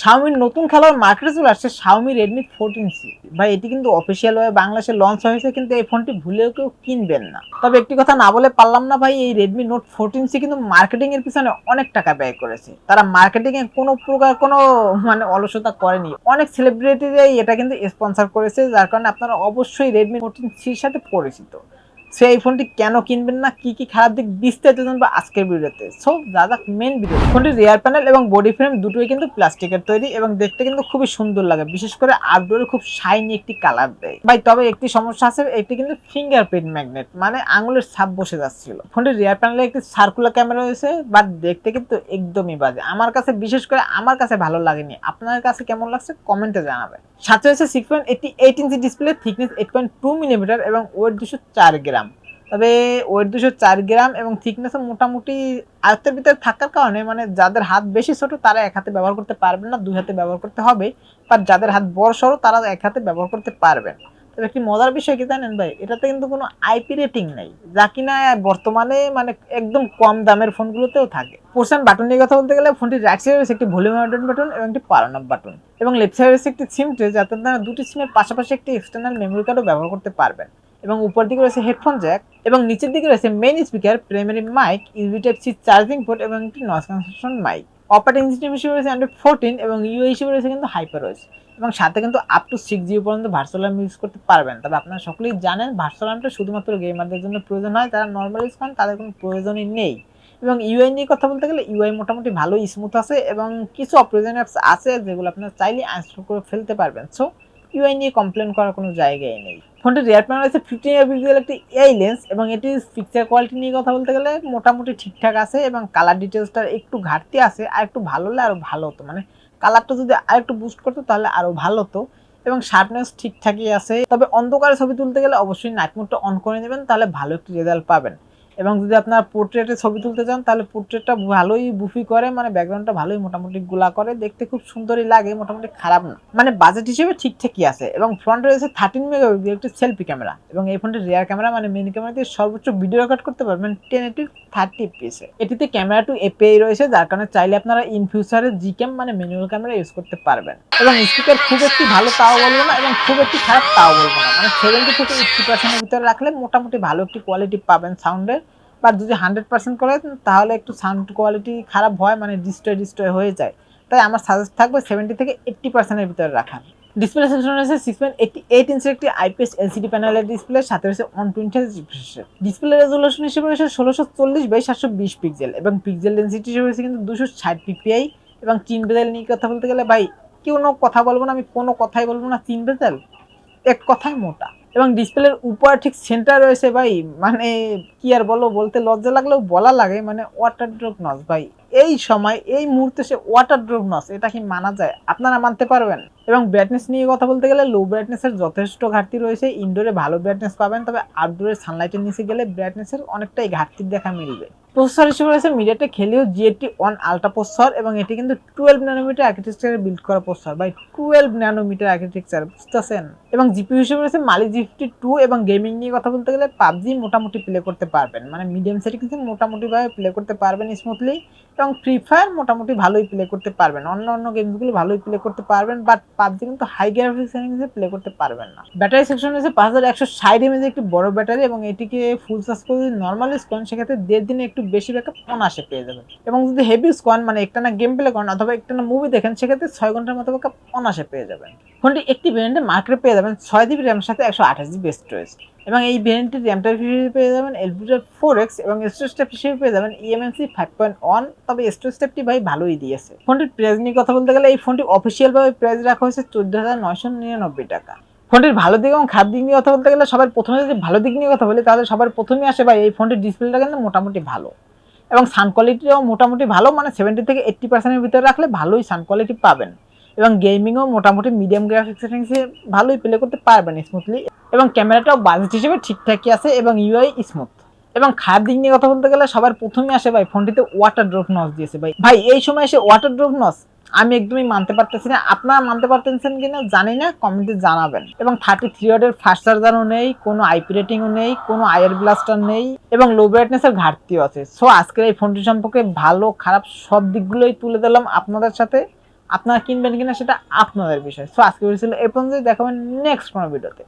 Xiaomi নতুন খেলোয়াড় মার্কেটে চলে আসছে Xiaomi Redmi 14C। ভাই এটি কিন্তু অফিসিয়াল ভাবে বাংলাদেশে লঞ্চ হয়েছে, কিন্তু এই ফোনটি ভুলেও কেউ কিনবেন না। তবে একটি কথা না বলে পারলাম না ভাই, এই Redmi Note 14C কিন্তু মার্কেটিং এর পিছনে অনেক টাকা ব্যয় করেছে। তারা মার্কেটিং এ কোনো প্রকার কোনো অলসতা করেনি। অনেক সেলিব্রিটিরাই এটা কিন্তু স্পন্সর করেছে, যার কারণে আপনারা অবশ্যই Redmi 14C এর সাথে পরিচিত। সো এই ফোনটি কেন কিনবেন না, কি কি খারাপ দিক বিস্তারিত জানবো আজকের ভিডিওতে। সো দাদা মেইন ভিডিও। ফোনটির রিয়ার প্যানেল এবং বডি ফ্রেম দুটোই কিন্তু প্লাস্টিকের তৈরি এবং দেখতে কিন্তু খুবই সুন্দর লাগে, বিশেষ করে আউটডোরে খুব শাইনি একটি কালার দেয় ভাই। তবে একটি সমস্যা আছে, এটি কিন্তু ফিঙ্গারপ্রিন্ট ম্যাগনেট, মানে আঙুলের ছাপ বসে যাচ্ছিল। ফোনটির রিয়ার প্যানেলে একটি সার্কুলার ক্যামেরা রয়েছে, বাট দেখতে কিন্তু একদমই বাজে। আমার কাছে, বিশেষ করে আমার কাছে ভালো লাগেনি। আপনার কাছে কেমন লাগছে কমেন্টে জানাবেন। সাথে রয়েছে 6.88 ইঞ্চি ডিসপ্লে, থিকনেস 8.2 মিলিমিটার এবং ওয়েট 204 গ্রাম। তবে ওয়েট 204 গ্রাম এবং থিকনেস মোটামুটি আয়ত্তের ভিতরে থাকার কারণে মানে যাদের হাত বেশি ছোট তারা এক হাতে ব্যবহার করতে পারবেন না, দুই হাতে ব্যবহার করতে হবে। আর যাদের হাত বড় সড়ো তারা এক হাতে ব্যবহার করতে পারবেন। তবে একটি মজার বিষয় কি জানেন ভাই, এটাতে কিন্তু কোনো আইপি রেটিং নেই, যা কিনা বর্তমানে মানে একদম কম দামের ফোনগুলোতেও থাকে। পোর্শন বাটন নিয়ে কথা বলতে গেলে ফোনটির রাইট সাইডে রয়েছে একটি ভলিউম বাটন এবং একটি পাওয়ার অফ বাটন, এবং লেফট সাইডে রয়েছে একটি সিম ট্রে, যাতে আপনারা দুটি সিমের পাশাপাশি একটি এক্সটার্নাল মেমোরি কার্ডও ব্যবহার করতে পারবেন। এবং উপর দিকে রয়েছে হেডফোন জ্যাক এবং নিচের দিকে রয়েছে main speaker, primary mic, USB type C charging port এবং একটি noise cancellation mic. Operating system হিসেবে রয়েছে অ্যান্ড্রয়েড 14 এবং ইউআই হিসেবে রয়েছে কিন্তু হাইপারওয়েজ, এবং সাথে কিন্তু আপ টু 6GB পর্যন্ত ভার্চুয়াল RAM ইউজ করতে পারবেন। তবে আপনারা সকলেই জানেন ভার্চুয়াল RAMটা শুধুমাত্র গেমারদের জন্য প্রয়োজন হয়, যারা নর্মাল ইউজ করেন তাদের কোনো প্রয়োজনই নেই। এবং ইউআই নিয়ে কথা বলতে গেলে ইউআই মোটামুটি ভালোই স্মুথ আছে এবং কিছু অপ্রয়োজনীয় অ্যাপস আছে যেগুলো আপনারা চাইলে আনইনস্টল করে ফেলতে পারবেন। সো ইউআই নিয়ে কমপ্লেন করার কোনো জায়গায় নেই। ফোনটির রিয়ার প্যানেল আছে 15 মেগাপিক্সেল একটি এআই লেন্স, এবং এটির পিকচার কোয়ালিটি নিয়ে কথা বলতে গেলে মোটামুটি ঠিকঠাক আছে, এবং কালার ডিটেলসটার একটু ঘাটতি আছে, আর একটু ভালো হলে আরও ভালো হতো। মানে কালারটা যদি আর একটু বুস্ট করতো তাহলে আরও ভালো হতো। এবং শার্পনেস ঠিকঠাকই আছে। তবে অন্ধকারে ছবি তুলতে গেলে অবশ্যই নাইট মোডটা অন করে নেবেন, তাহলে ভালো একটি রেজাল্ট পাবেন। এবং যদি আপনার পোর্ট্রেটে ছবি তুলতে চান তাহলে পোর্ট্রেটটা ভালোই বুফি করে, মানে ব্যাকগ্রাউন্ডটা ভালোই মোটামুটি গোলা করে, দেখতে খুব সুন্দরই লাগে, মোটামুটি খারাপ না, মানে বাজেট হিসেবে ঠিকঠাকই আছে। এবং ফ্রন্টে রয়েছে 13 মেগাপিক্সেল একটি সেলফি ক্যামেরা, এবং এই ফোনটির রিয়ার ক্যামেরা মানে মেইন ক্যামেরা দিয়ে সর্বোচ্চ ভিডিও রেকর্ড করতে পারবেন 1080 30 fps। এটিতে ক্যামেরা টু এপিআই রয়েছে, যার কারণে চাইলে আপনারা ইন ফিউচারে জিক্যাম মানে ম্যানুয়াল ক্যামেরা ইউজ করতে পারবেন। এবং স্পিকার খুব একটি ভালো তাও বলবো না এবং খুব একটি খারাপ তাও বলবো না, মানে 70 থেকে 80% ভিতরে রাখলে মোটামুটি ভালো একটি কোয়ালিটি পাবেন সাউন্ডের। বা যদি 100% করেন তাহলে একটু সাউন্ড কোয়ালিটি খারাপ হয়, মানে ডিস্ট্রয় হয়ে যায়। তাই আমার সাজেস্ট থাকবে 70 থেকে 80% এর ভিতরে রাখার। ডিসপ্লে সেকশন রয়েছে 6.88 ইঞ্চের একটি আইপিএস এলসিডি প্যানেলের ডিসপ্লে, সাথে রয়েছে 120 রিফ্রেশ। ডিসপ্লে রেজোলিউশন হিসেবে রয়েছে 1640x720 পিক্সেল, এবং পিক্সেল ডেনসিটি হিসেবে রয়েছে কিন্তু 260 পিপিআই। এবং 3 বেজেল নিয়ে কথা বলতে গেলে ভাই কোনো কথা বলবো না, আমি কোনো কথাই বলবো না। 3 বেজেল এক কথায় মোটা। এবং ডিসপ্লের উপর ঠিক সেন্টার রয়েছে ভাই, মানে কি আর বলতে লজ্জা লাগলেও বলা লাগে, মানে ওয়াটার ড্রপ নচ ভাই। এই সময় এই মুহূর্তে সে ওয়াটার ড্রপ নচ, এটা কি মানা যায়? আপনারা মানতে পারবেন? এবং ব্রাইটনেস নিয়ে কথা বলতে গেলে লো ব্রাইটনেসের যথেষ্ট ঘাটতি রয়েছে। ইনডোরে ভালো ব্রাইটনেস পাবেন, তবে আউটডোরে সানলাইটের নিচে গেলে ব্রাইটনেসের অনেকটাই ঘাটতি দেখা মিলবে। প্রসেসর হিসেবে রয়েছে MediaTek Helio G81 ultra processor, এবং এটি কিন্তু 12 ন্যানোমিটার আর্কিটেকচারে বিল্ড করা প্রসেসর ভাই। 12 ন্যানোমিটার আর্কিটেকচার, বুঝতেছেন? এবং জিপিইউ হিসেবে রয়েছে মালি G52, এবং গেমিং নিয়ে কথা বলতে গেলে পাবজি মোটামুটি প্লে করতে পারবেন, মানে মিডিয়াম সেটিংসে মোটামুটিভাবে প্লে করতে পারবেন স্মুথলি। এবং ফ্রি ফায়ার মোটামুটি ভালোই প্লে করতে পারবেন, অন্য গেমসগুলো ভালোই প্লে করতে পারবেন, বাট পাবজি কিন্তু হাই গ্রাফিক্স সেটিংসে প্লে করতে পারবেন না। ব্যাটারি সেকশন রয়েছে 5160 mAh একটি বড় ব্যাটারি, এবং এটিকে ফুল চার্জ করে যদি নর্মাল ইউজ করেন সেক্ষেত্রে 1.5 দিনে একটু বেশি ব্যাকআপ অনায়াসে পেয়ে যাবেন। এবং যদি হেভি ইউজ করেন, মানে একটানা গেম প্লে করেন অথবা একটানা মুভি দেখেন, সেক্ষেত্রে 6 ঘন্টার মতো ব্যাকআপ অনায়াসে পেয়ে যাবেন। ফোনটি একটি ভেরিয়েন্টে মার্কেটে পেয়ে যাবেন 6GB র্যামের সাথে 128GB স্টোরেজ, এবং এই ভেরিয়েন্টের র্যাম টাইপ হিসেবে পেয়ে যাবেন LPDDR4X, এবং স্টোরেজ টাইপ হিসেবে পেয়ে যাবেন eMMC 5.1। তবে স্টোরেজ টাইপটি ভাই ভালোই দিয়েছে। ফোনটির প্রাইস নিয়ে কথা বলতে গেলে এই ফোনটি অফিসিয়াল ভাবে প্রাইস রাখা হয়েছে 14,999 টাকা। ফোনটির ভালো দিক এবং খারাপ দিক নিয়ে কথা বলতে গেলে সবার প্রথমে যদি ভালো দিক নিয়ে কথা বলি তাহলে সবার প্রথমেই আসে ভাই এই ফোনটির ডিসপ্লেটা কিন্তু মোটামুটি ভালো, এবং সাউন্ড কোয়ালিটিও মোটামুটি ভালো, মানে 70 থেকে 80% এর ভিতরে রাখলে ভালোই সাউন্ড কোয়ালিটি পাবেন। এবং গেমিংও মোটামুটি মিডিয়াম গ্রাফিক্স সেটিংসে ভালোই প্লে করতে পারবেন স্মুথলি। এবং ক্যামেরাটাও বাজেট হিসেবে ঠিকঠাকই আছে, এবং ইউআই স্মুথ। এবং খারাপ দিক নিয়ে কথা বলতে গেলে সবার প্রথমে আসে ভাই ফোনটিতে ওয়াটার ড্রপ নচ দিয়েছে ভাই এই সময় এসে ওয়াটার ড্রপ নচ আমি একদমই মানতে পারতেছি না। আপনারা মানতে পারতেছেন কিনা জানি না, কমেন্টে জানাবেন। এবং 33 ওয়াটের ফাস্ট চার্জারও নেই, কোনো আইপি রেটিংও নেই, কোনো আয়ার ব্লাস্টার নেই, এবং লো ব্রাইটনেসের ঘাটতিও আছে। সো আজকের এই ফোনটি সম্পর্কে ভালো খারাপ সব দিকগুলোই তুলে দিলাম আপনাদের সাথে। আপনারা কিনবেন কিনা সেটা আপনাদের বিষয়। সো আজকে ভিডিও ছিল এই পর্যন্তই, দেখাবেন নেক্সট কোনো ভিডিওতে।